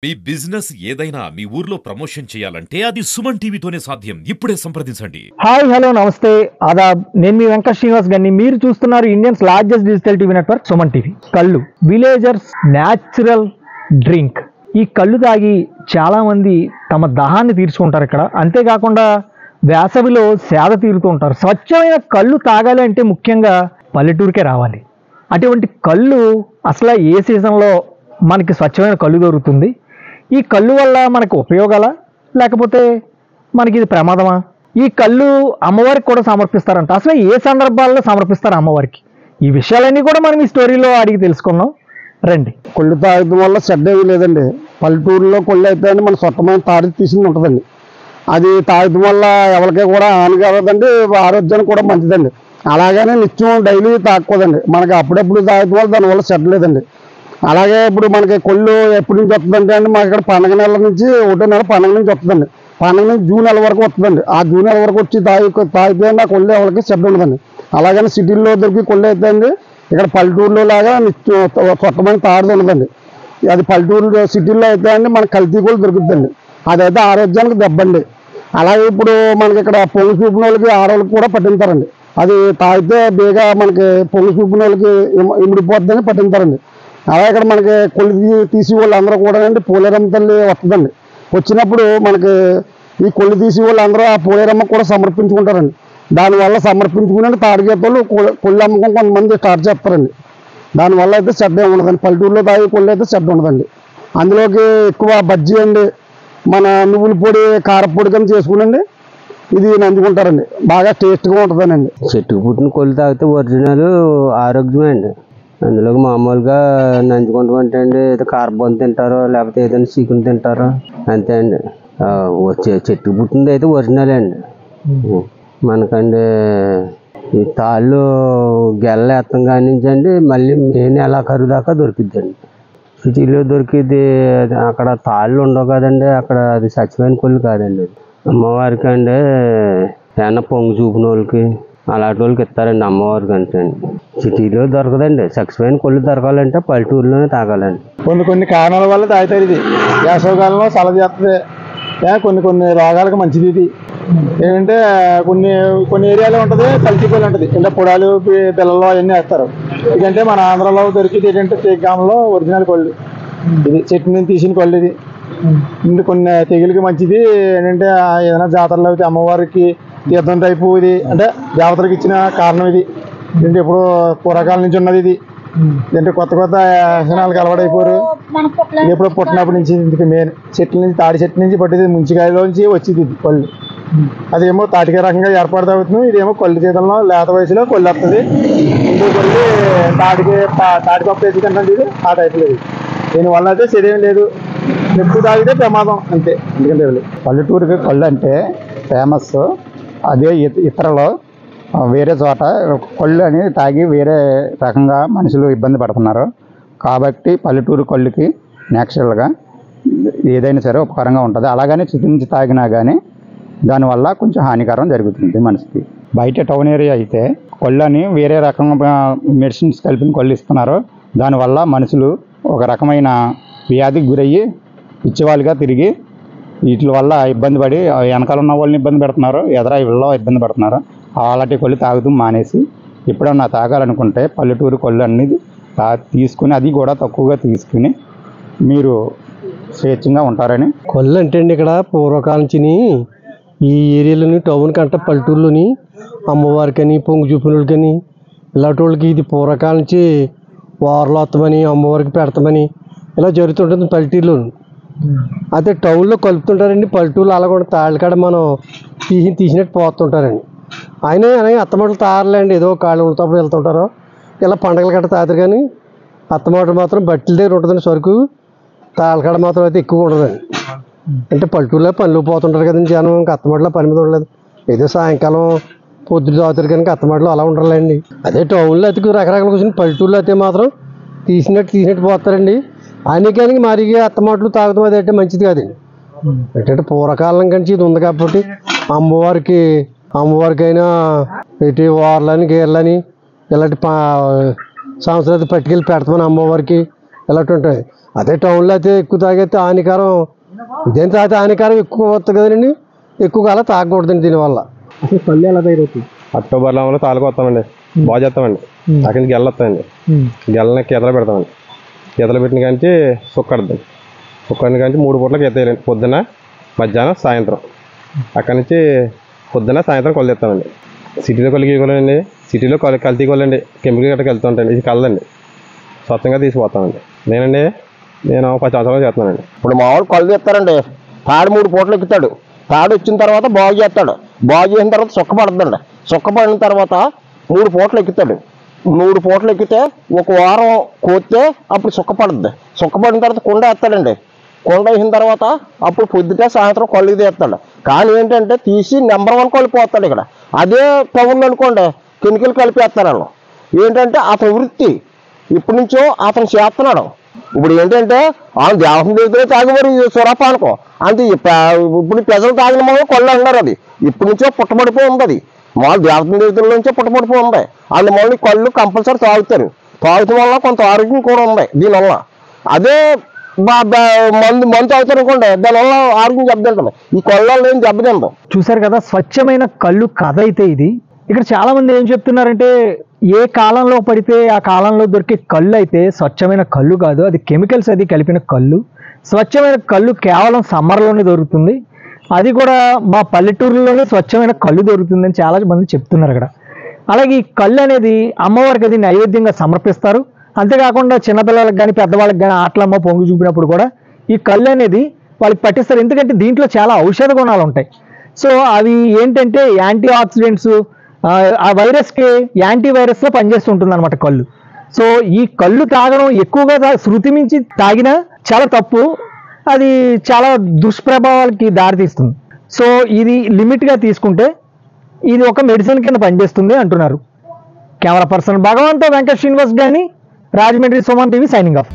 మీ business ఏదైనా మీ ఊర్లో promotion చేయాలంటే అది సుమన్ టీవీతోనే సాధ్యం. ఇప్పుడే సంప్రదించండి. హాయ్ హలో నమస్తే ఆదాబ్. నేను మీ వెంకట శ్రీనివాస్ గారిని. మీరు చూస్తున్నారు Indians largest digital TV network Suman TV. కళ్ళు విలేజర్స్ న్యాచురల్ డ్రింక్. ఈ కళ్ళు తాగి చాలా మంది తమ దాహాన్ని తీర్చుకుంటారు ఇక్కడ. అంతేకాకుండా వేసవిలో సేద తీరుతూ ఉంటారు. స్వచ్ఛమైన కళ్ళు తాగాలి అంటే ముఖ్యంగా పల్లెటూరుకే రావాలి. అటువంటి కళ్ళు అసలు ఏ సీజన్లో మనకి స్వచ్ఛమైన కళ్ళు దొరుకుతుంది? ఈ కళ్ళు వల్ల మనకు ఉపయోగాలా లేకపోతే మనకి ఇది ప్రమాదమా? ఈ కళ్ళు అమ్మవారికి కూడా సమర్పిస్తారంట. అసలు ఏ సందర్భాల్లో సమర్పిస్తారు అమ్మవారికి? ఈ విషయాలన్నీ కూడా మనం ఈ స్టోరీలో అడిగి తెలుసుకున్నాం. రండి. కొళ్ళు తాగడం వల్ల చెడ్డ ఏమీ లేదండి. పల్లెటూరులో కొళ్ళు అయితే మన స్వచ్ఛమైన తాడి తీసింది ఉంటుందండి. అది తాగడం వల్ల ఎవరికి కూడా హాని కలగదండి, ఆరోగ్యానికి కూడా మంచిదండి. అలాగనే నిత్యం డైలీ తాగకూడదండి. మనకి అప్పుడప్పుడు తాగడం వల్ల దానివల్ల చెడ్డ లేదండి. అలాగే ఇప్పుడు మనకి కొళ్ళు ఎప్పటి నుంచి వస్తుందంటే అండి, మాకు ఇక్కడ పండగ నెల నుంచి ఒకటో నెల పండగ నుంచి వస్తుందండి. పండగ నుంచి జూన్ నెల వరకు వస్తుందండి. ఆ జూన్ నెల వరకు వచ్చి తాగితే అండి ఆ కొళ్ళు ఎవరికి చెడ్డ ఉండదండి. అలాగని సిటీల్లో దొరికి కొళ్ళు అయితే అండి ఇక్కడ పల్లెటూరులో లాగా స్వచ్ఛమైన తాడుది ఉండదండి. అది పల్లెటూరు సిటీల్లో అయితే అండి మనకి కల్తీ కూడా దొరుకుతుందండి. అదైతే ఆరోగ్యానికి దెబ్బండి. అలాగే ఇప్పుడు మనకి ఇక్కడ పొంగు చూపిన వాళ్ళకి ఆడవాళ్ళకి కూడా పట్టింటారండి. అది తాగితే బేగా మనకి పొంగు చూపిన వాళ్ళకి ఇమిడిపోద్దని పట్టింటారండి. అలాగే ఇక్కడ మనకి కొళ్ళు తీసి వాళ్ళు అందరూ కూడా అండి పోలేరమ్మ తల్లి వస్తుందండి. వచ్చినప్పుడు మనకి ఈ కొళ్ళు తీసి వాళ్ళు అందరూ ఆ పోలేరమ్మ కూడా సమర్పించుకుంటారండి. దానివల్ల సమర్పించుకుని తాడిగేతలు కొళ్ళు అమ్మకం కొంతమంది స్టార్ట్ చేస్తారండి. దానివల్ల అయితే చెడ్డ ఉండదండి. పల్లెటూరులో తాగి కొళ్ళు అయితే చెడ్డ ఉండదండి. అందులోకి ఎక్కువ బజ్జీ అండి, మన నువ్వుల పొడి కారపొడి కింద చేసుకునండి ఇది నంచుకుంటారండి. బాగా టేస్ట్గా ఉంటుందనండి. చెట్టుకు పుట్టిన కొళ్ళు తాగితే ఒరిజినల్ ఆరోగ్యమే అండి. అందులోకి మామూలుగా నంచుకుంటామంటే అండి ఏదో కారపొడి తింటారో లేకపోతే ఏదైనా చికెన్ తింటారో అంతే అండి. చెట్టుకు పుట్టినది అయితే ఒరిజినల్ అండి. మనకండి ఈ తాళ్ళు గెల్ల ఎత్తం కానించండి మళ్ళీ మే నెలాఖరు దాకా దొరికిద్దండి. సిటీలో దొరికిద్ది అక్కడ తాళ్ళు ఉండవు కదండి. అక్కడ అది స్వచ్ఛమైన కొళ్ళు కాదండి. అమ్మవారికి అండి ఏమన్నా పొంగు చూపిన వాళ్ళకి అలాంటి వాళ్ళకి ఇస్తారండి అమ్మవారికి అంటే అండి. సిటీలో దొరకదండి. స్వచ్ఛమైన కొళ్ళు దొరకాలంటే పల్లెటూరులోనే తాగాలండి. కొన్ని కారణాల వల్ల తాగుతారు. ఇది వేసవకాలంలో చల చేస్తుంది. కొన్ని రోగాలకు మంచిది. ఇది ఏంటంటే కొన్ని ఏరియాలో ఉంటుంది కల్తీ కొళ్ళు ఉంటుంది. అంటే పొడాలు పిల్లలు అవన్నీ వేస్తారు. ఇదంటే మన ఆంధ్రాలో దొరికింది ఏంటంటే తేగ్గామలో ఒరిజినల్ కొళ్ళు. ఇది చెట్టు నుంచి తీసిన కొళ్ళు. ఇది కొన్ని తెగులకి మంచిది. ఏంటంటే ఏదైనా జాతరలో అయితే అమ్మవారికి తీర్థం టైపు ఇది అంటే దేవతలకు ఇచ్చిన కారణం ఇది. ఏంటంటే ఇప్పుడు పూర్వకాలం నుంచి ఉన్నది ఇది. అంటే కొత్త వ్యసనాలకు అలవాటైపోయారు. ఇది ఎప్పుడు పుట్టినప్పటి నుంచి ఇందుకు మెయిన్ చెట్ల నుంచి తాడి చెట్టు నుంచి పట్టేది ముంచికాయలోంచి వచ్చింది ఇది కొళ్ళు. అదేమో తాటికాయ రకంగా ఏర్పడుతూ అవుతుంది. ఇదేమో కొళ్ళు చేతుల్లో లేత వయసులో కొళ్ళు వస్తుంది. ముందు కొల్లి తాటిపప్పు వేసి కంటే ఇది ఆ టైపు లేదు. దీనివల్ల అయితే శరీరం లేదు. ఎక్కువ తాగితే ప్రమాదం అంతే. ఎందుకంటే పల్లెటూరుకి కళ్ళు అంటే ఫేమస్. అదే ఇతరలో వేరే చోట కళ్ళు అని తాగి వేరే రకంగా మనుషులు ఇబ్బంది పడుతున్నారు. కాబట్టి పల్లెటూరు కళ్ళుకి నేచురల్గా ఏదైనా సరే ఉపకారంగా ఉంటుంది. అలాగని చికించి తాగినా కానీ దానివల్ల కొంచెం హానికరం జరుగుతుంది మనిషికి. బయట టౌన్ ఏరియా అయితే కళ్ళు అని వేరే రకంగా మెడిసిన్స్ కలిపిన కళ్ళు ఇస్తున్నారు. దానివల్ల మనుషులు ఒక రకమైన వ్యాధికి గురయ్యి పిచ్చివాళ్ళుగా తిరిగి వీటి వల్ల ఇబ్బంది పడి వెనకాల ఉన్న వాళ్ళని ఇబ్బంది పెడుతున్నారు, ఎదర ఇళ్ళలో ఇబ్బంది పెడుతున్నారు. అలాంటి కొళ్ళు తాగుతూ మానేసి ఎప్పుడన్నా తాగాలనుకుంటే పల్లెటూరు కొళ్ళు అనేది తీసుకుని అది కూడా తక్కువగా తీసుకుని మీరు స్వేచ్ఛంగా ఉంటారని. కొళ్ళు అంటే అండి ఇక్కడ పూర్వకాలం నుంచి ఈ ఏరియాలోని టౌన్ కంటే పల్లెటూరులోని అమ్మవారికని పొంగు చూపినోళ్ళకని ఇలాంటి వాళ్ళకి ఇది పూర్వకాలం నుంచి వారలు వస్తామని అమ్మవారికి పెడతామని ఇలా జరుగుతుంటుంది పల్లెటూరులోని. అయితే టౌన్లో కలుపుతుంటారండి. పల్లెటూరులో అలా కూడా తాళ్ళకాడ మనం తీసినట్టు పోతుంటారండి. అయినా అత్తమాటలు తారలేండి. ఏదో కాళ్ళు ఉన్నప్పుడు వెళ్తుంటారు. ఇలా పండగల కట్ట తాగుతారు. కానీ అత్తమాటలు మాత్రం బట్టల దగ్గర ఉంటుందండి. సరుకు తాళ్ళకాడ మాత్రం అయితే ఎక్కువ ఉండదండి. అంటే పల్లెటూరులో పనులు పోతుంటారు కదండి జనం. ఇంకా అత్తమాటలో పని మీద ఉండలేదు. ఏదో సాయంకాలం పొద్దున తాగుతారు కనుక అత్తమాటలు అలా ఉండరులేండి. అదే టౌన్లో అయితే రకరకాల కూర్చొని పల్లెటూరులో అయితే మాత్రం తీసినట్టు పోతారండి. కానీ మరి అత్తమాటలు తాగుతాం అది అంటే మంచిది కాదండి. ఏంటంటే పూర్వకాలం కంచి ఇది ఉంది కాబట్టి అమ్మవారికైనా ఇటు వార్లని గేర్లని ఇలాంటి సంవత్సరాలు పట్టుకెళ్ళి పెడతామని అమ్మవారికి ఇలాంటి ఉంటాయి. అదే టౌన్లో అయితే ఎక్కువ తాగైతే హానికరం. ఇదేం తాగితే హానికరం ఎక్కువ వస్తుంది కదండి, ఎక్కువ కాలం తాగకూడదండి దీనివల్ల. అసలు కళ్ళు ఎలా తయారవుతాయి? అక్టోబర్లో తాలుకు వస్తామండి, బాగా చేస్తామండి. అక్కడి నుంచి గెల్ల వస్తాయండి, గెల్లని గీతలు పెడతామండి. గీతలు పెట్టిన కాంచి సుక్కడుద్దండి. సుక్కడిన కాంచి 3 పూటలకు ఎత్తేయాలండి, పొద్దున మధ్యాహ్నం సాయంత్రం. అక్కడి నుంచి పొద్దున సాయంత్రం కొలు తెస్తామండి. సిటీలో కొలికి కొలండి, సిటీలో కల్తీ కొలండి, కెమికల్ గట్రా వెళ్తూ ఉంటాయండి. ఇది కలదండి, స్వచ్ఛంగా తీసుకుపోతామండి. నేను 10 సంవత్సరాలు చేస్తున్నానండి. ఇప్పుడు మామూలు కళ్ళు తెస్తారండి, తాడు 3 పూటలు ఎక్కుతాడు. తాడు వచ్చిన తర్వాత బాగు చేస్తాడు, బాగు చేసిన తర్వాత సుక్క పడుతుందండి. సుక్క పడిన తర్వాత 3 పూటలు ఎక్కుతాడు. 3 పూటలు ఎక్కితే 1 వారం కోస్తే అప్పుడు సుక్క పడుతుంది. సుక్క పడిన తర్వాత కుండ వేస్తాడండి. కుండ వేసిన తర్వాత అప్పుడు పొద్దుటే సాయంత్రం కళ్ళు తీస్తాడు. కానీ ఏంటంటే తీసి నెంబర్ 1 కళ్ళు పోతాడు. ఇక్కడ అదే టౌన్ అనుకోండి కెమికల్ కలిపేస్తాడు వాళ్ళు. ఏంటంటే అతని వృత్తి ఇప్పటి నుంచో అతను చేస్తున్నాడు. ఇప్పుడు ఏంటంటే దేవసం దగ్గర తాగి మరి సురపానుకో అంతే. ఇప్పుడు ప్రజలు తాగిన మనం కొళ్ళు అంటున్నారు. అది ఇప్పటి నుంచో పుట్టబడిపోయి ఉంది. అది మామూలు దేవసం దగ్గర నుంచో పుట్టబడిపోయి ఉంది. అందువల్ల కళ్ళు కంపల్సరీ తాగుతారు. తాగటం వల్ల కొంత ఆరోగ్యం కూడా ఉంది దీనివల్ల. అదే మందు తాగుతారు అనుకోండి, దానివల్ల ఆరోగ్యం దెబ్బతింటుంది. ఈ కళ్ళల్లో ఏం దెబ్బతిందు. చూశారు కదా స్వచ్ఛమైన కళ్ళు కథ అయితే ఇది. ఇక్కడ చాలా మంది ఏం చెప్తున్నారంటే ఏ కాలంలో పడితే ఆ కాలంలో దొరికే కళ్ళు అయితే స్వచ్ఛమైన కళ్ళు కాదు, అది కెమికల్స్ అది కలిపిన కళ్ళు. స్వచ్ఛమైన కళ్ళు కేవలం సమ్మర్లోనే దొరుకుతుంది, అది కూడా మా పల్లెటూరులోనే స్వచ్ఛమైన కళ్ళు దొరుకుతుందని చాలా మంది చెప్తున్నారు అక్కడ. అలాగే ఈ కళ్ళు అనేది అమ్మవారికి అది నైవేద్యంగా సమర్పిస్తారు. అంతేకాకుండా చిన్నపిల్లలకు కానీ పెద్దవాళ్ళకి కానీ ఆటలమ్మ పొంగు చూపినప్పుడు కూడా ఈ కళ్ళు అనేది వాళ్ళకి పట్టిస్తారు. ఎందుకంటే దీంట్లో చాలా ఔషధ గుణాలు ఉంటాయి. సో అవి ఏంటంటే యాంటీ ఆక్సిడెంట్స్, ఆ వైరస్కి యాంటీవైరస్లో పనిచేస్తుంటుంది అనమాట కళ్ళు. సో ఈ కళ్ళు తాగడం ఎక్కువగా శృతి మించి తాగినా చాలా తప్పు, అది చాలా దుష్ప్రభావాలకి దారితీస్తుంది. సో ఇది లిమిట్గా తీసుకుంటే ఇది ఒక మెడిసిన్ కింద పనిచేస్తుంది అంటున్నారు. కెమెరా పర్సన్ భగవంతో వెంకట శ్రీనివాస్ గాని, Rajahmundry Suman TV signing off.